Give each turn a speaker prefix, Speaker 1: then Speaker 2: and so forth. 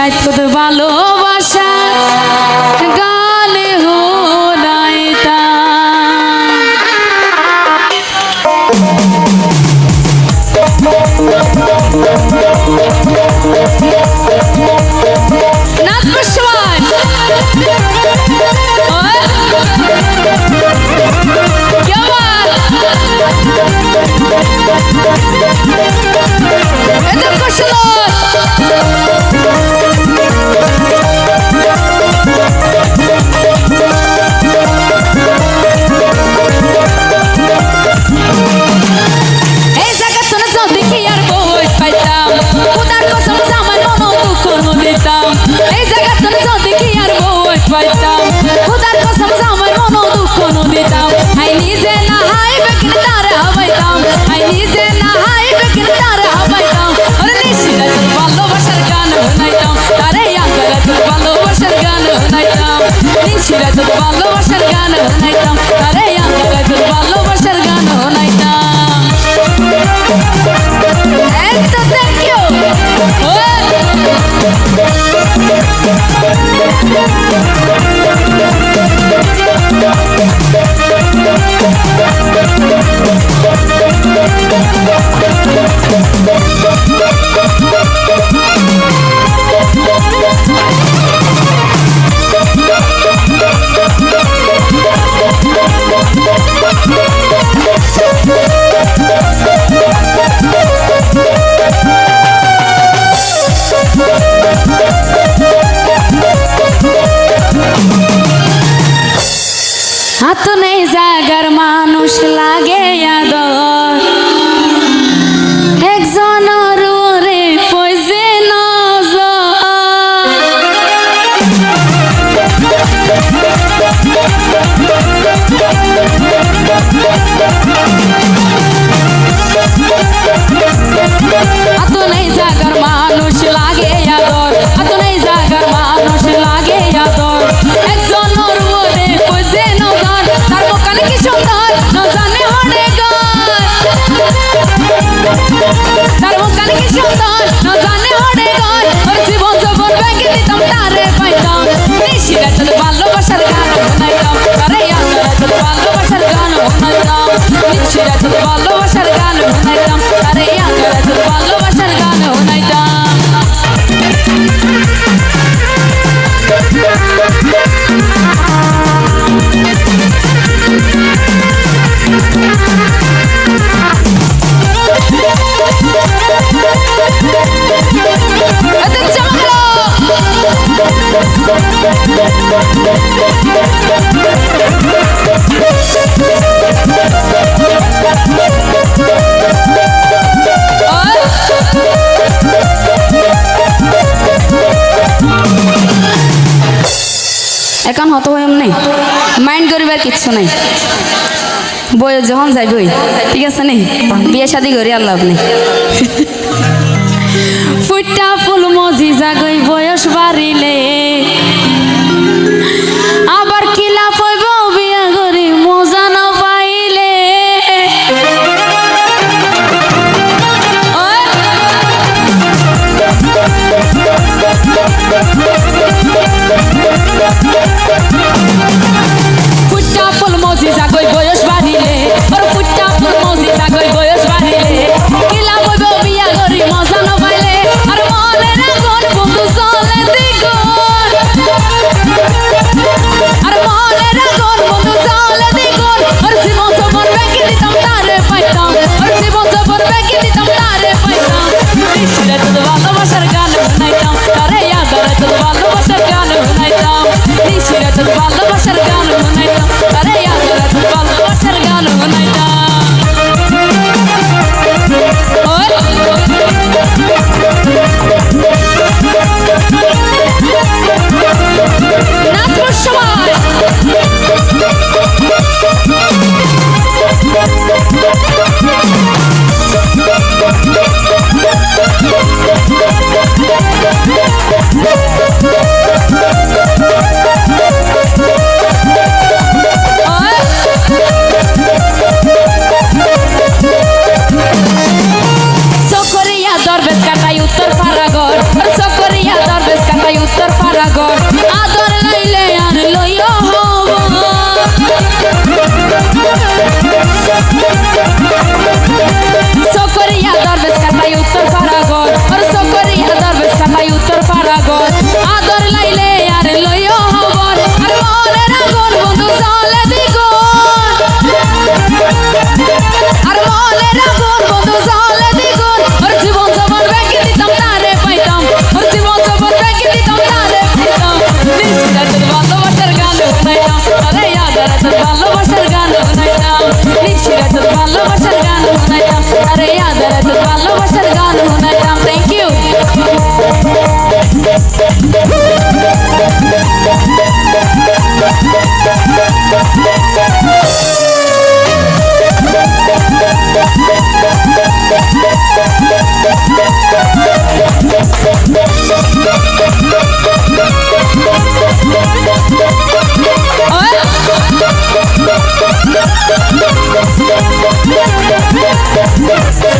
Speaker 1: রাত ভালোবাসা গানে হোনাইতা নাচবে সবাই ভালোবাসার গান নাইতাম আরে আমরা তো ভালোবাসার গান নাইতাম একদম থ্যাংক ইউ হাত নেই জাগার মানুষ লাগে আদর একজনের রে পয়সে হাত নেই জাগার মানুষ লাগে আদর হাত নেই জাগার মানুষ লাগে আদর একজনের রে পয়সে তার মুখানে কি সুন্দর না জানে হরে গান তার মুখানে কি সুন্দর না জানে হরে গান ওর জীবন যখন ব্যাগে দিতাম তারে পাইতাম নিশিরা তোর ভালোবাসার গান শোনাইতাম তারে আমরা তোর ভালোবাসার গান শোনাইতাম নিশিরা তোর ভালোবাসার গান শোনাইতাম তারে আমরা তোর ভালোবাসার গান শোনাইতাম এখন হত এমনি মাইন্ড করিবার কিচ্ছু নাই বয়স যখন যাইবই ঠিক আছে নি বিয়ে শাদী করি আর লাভ নেই ফুটা ফুল মজি জাগই বয়স বাড়িলে আবার কি লাভ হইব বিয়া করি মজা না পাইলে ফুটা ফুল মজি জাগই বয়স বাড়িলে ওর ফুটা ফুল মজি জাগই বয়স বাড়িলে কি লাভ হইব বিয়া করি মজা না পাইলে আর মনে না কোন বন্ধু চলে দিগন
Speaker 2: Let's go.